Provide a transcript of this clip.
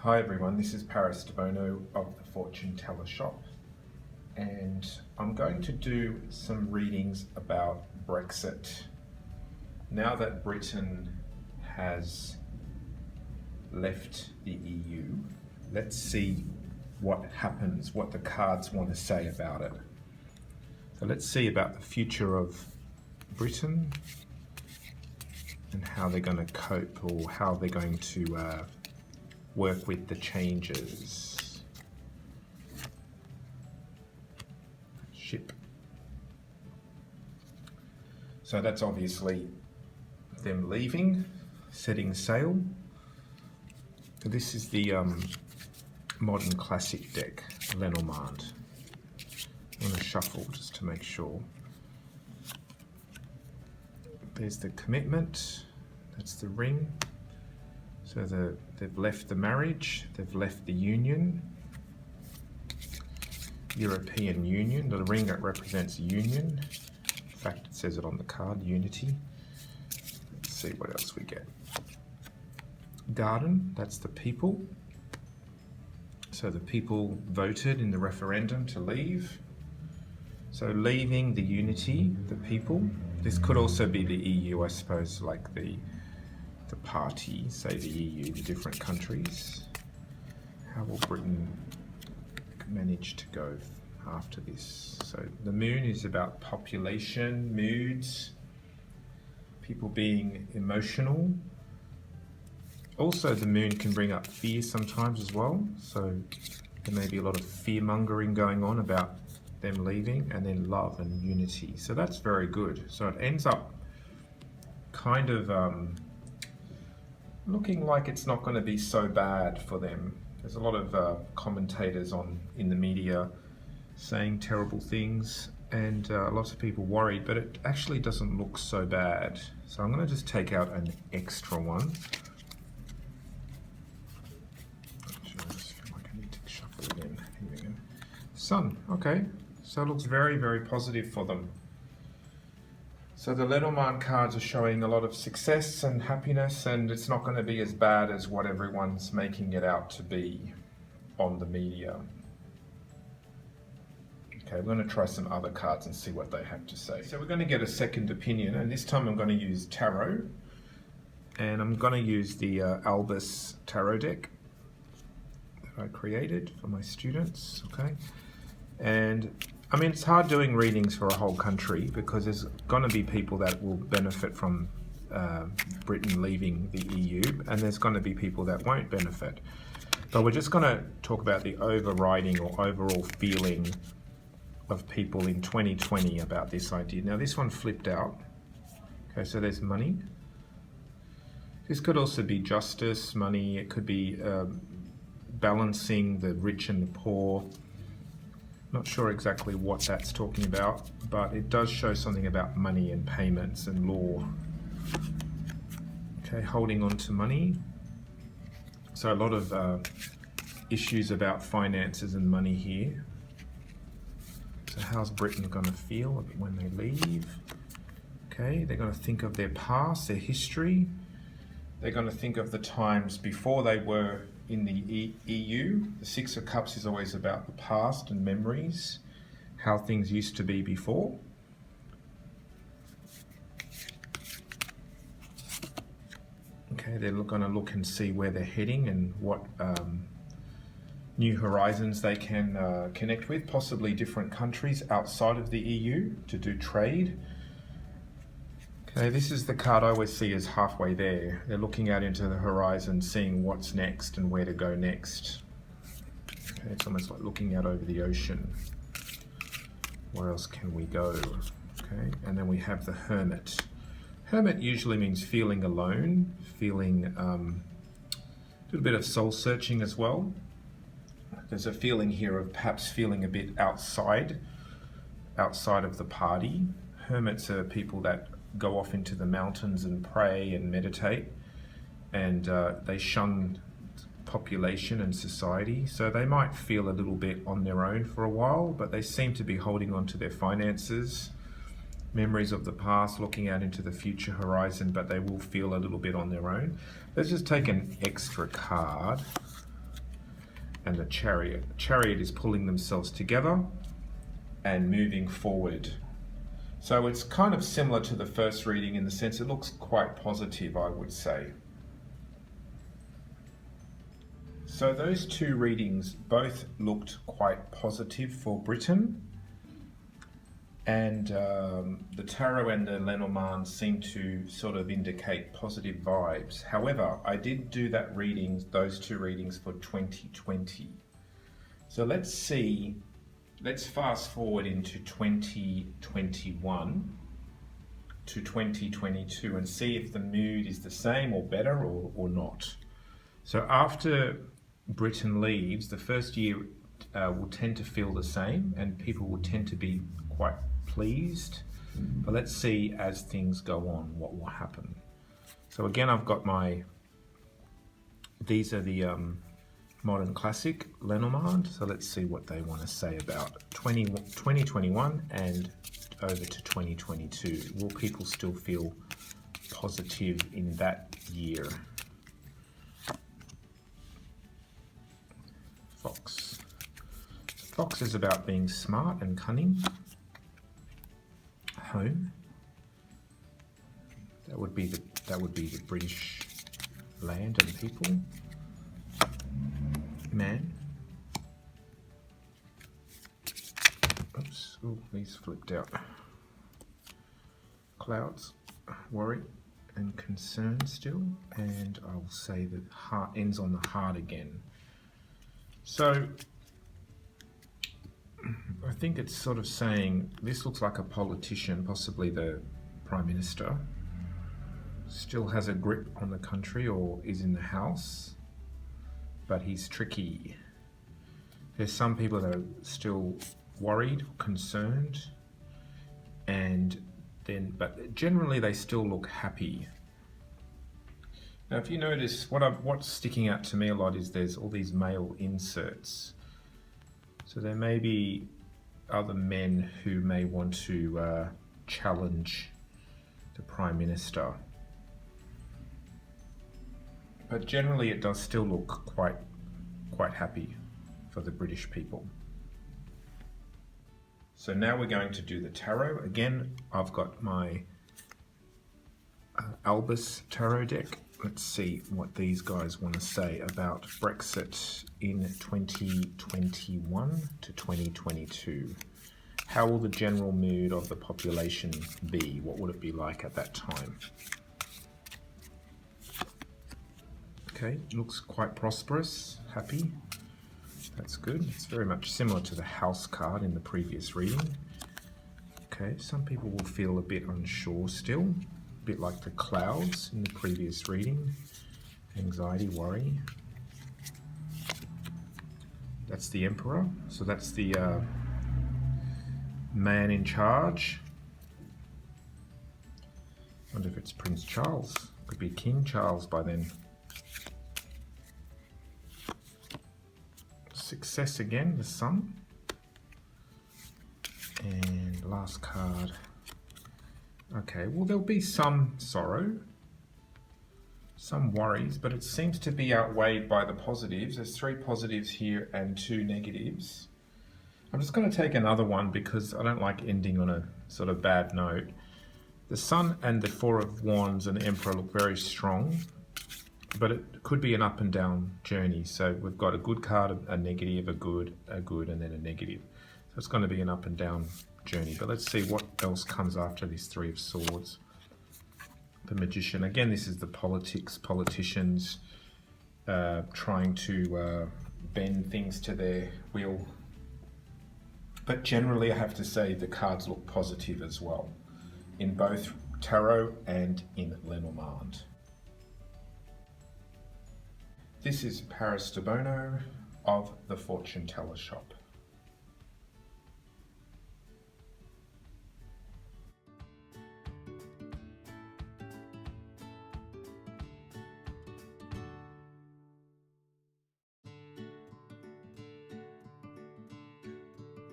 Hi everyone, this is Paris Debono of the Fortune Teller Shop, and I'm going to do some readings about Brexit. Now that Britain has left the EU, let's see what happens, what the cards want to say about it. So let's see about the future of Britain and how they're going to cope, or how they're going to work with the changes. Ship. So that's obviously them leaving, setting sail. So this is the modern classic deck, Lenormand. I'm going to shuffle just to make sure. There's the commitment, that's the ring. So they've left the marriage, they've left the union, European Union, the ring that represents union. In fact, it says it on the card, unity. Let's see what else we get. Garden, that's the people. So the people voted in the referendum to leave. So leaving the unity, the people. This could also be the EU, I suppose, like the party, say the EU, the different countries. How will Britain manage to go after this? So the moon is about population, moods, people being emotional. Also the moon can bring up fear sometimes as well. So there may be a lot of fear mongering going on about them leaving, and then love and unity. So that's very good. So it ends up kind of looking like it's not going to be so bad for them. There's a lot of commentators in the media saying terrible things, and lots of people worried, but it actually doesn't look so bad. So I'm going to just take out an extra one. I just feel like I need to shuffle it in. Here we go. Sun, okay. So it looks very, very positive for them. So the Lenormand cards are showing a lot of success and happiness, and it's not going to be as bad as what everyone's making it out to be on the media. Okay, we're going to try some other cards and see what they have to say. So we're going to get a second opinion, and this time I'm going to use tarot, and I'm going to use the Albus tarot deck that I created for my students. Okay, and I mean, it's hard doing readings for a whole country because there's going to be people that will benefit from Britain leaving the EU, and there's going to be people that won't benefit. But we're just going to talk about the overriding or overall feeling of people in 2020 about this idea. Now this one flipped out. Okay, so there's money. This could also be justice, money. It could be balancing the rich and the poor. Not sure exactly what that's talking about, but it does show something about money and payments and law. Okay, holding on to money. So a lot of issues about finances and money here. So how's Britain going to feel when they leave? Okay, they're going to think of their past, their history. They're going to think of the times before they were in the EU. The Six of Cups is always about the past and memories, how things used to be before. Okay, they're going to look and see where they're heading and what new horizons they can connect with, possibly different countries outside of the EU to do trade. Okay, this is the card I always see as halfway there. They're looking out into the horizon, seeing what's next and where to go next. Okay, it's almost like looking out over the ocean. Where else can we go? Okay, and then we have the Hermit. Hermit usually means feeling alone, feeling a little bit of soul searching as well. There's a feeling here of perhaps feeling a bit outside of the party. Hermits are people that go off into the mountains and pray and meditate, and they shun population and society, so they might feel a little bit on their own for a while, but they seem to be holding on to their finances, memories of the past, looking out into the future horizon, but they will feel a little bit on their own. Let's just take an extra card and the Chariot. The Chariot is pulling themselves together and moving forward. So it's kind of similar to the first reading in the sense it looks quite positive, I would say. So those two readings both looked quite positive for Britain. And the Tarot and the Lenormand seem to sort of indicate positive vibes. However, I did do those two readings for 2020. So let's fast forward into 2021 to 2022 and see if the mood is the same or better or not. So after Britain leaves, the first year will tend to feel the same and people will tend to be quite pleased, but let's see as things go on what will happen. So again, I've got these are the modern classic Lenormand, so let's see what they want to say about 2021 and over to 2022. Will people still feel positive in that year? Fox. Fox is about being smart and cunning. Home. That would be the British land and people. Man. Oops. Oh, these flipped out. Clouds. Worry and concern still. And I'll say that heart ends on the heart again. So I think it's sort of saying this looks like a politician, possibly the Prime Minister, still has a grip on the country or is in the House, but he's tricky. There's some people that are still worried, concerned, but generally they still look happy. Now, if you notice, what's sticking out to me a lot is there's all these male inserts. So there may be other men who may want to challenge the Prime Minister. But generally it does still look quite happy for the British people. So now we're going to do the tarot. Again, I've got my Albus tarot deck. Let's see what these guys want to say about Brexit in 2021 to 2022. How will the general mood of the population be? What would it be like at that time? Okay, looks quite prosperous, happy. That's good. It's very much similar to the house card in the previous reading. Okay, some people will feel a bit unsure still. Bit like the clouds in the previous reading. Anxiety, worry. That's the Emperor. So that's the man in charge. I wonder if it's Prince Charles. Could be King Charles by then. Success again, the Sun. And last card. Okay, well there'll be some sorrow, some worries, but it seems to be outweighed by the positives. There's 3 positives here and 2 negatives. I'm just going to take another one because I don't like ending on a sort of bad note. The Sun and the 4 of Wands and the Emperor look very strong, but it could be an up and down journey. So we've got a good card, a negative, a good, and then a negative. So it's going to be an up and down journey, but let's see what else comes after this 3 of Swords. The Magician. Again, this is the politicians trying to bend things to their will. But generally, I have to say the cards look positive as well, in both Tarot and in Lenormand. This is Paris Debono of the Fortune Teller Shop.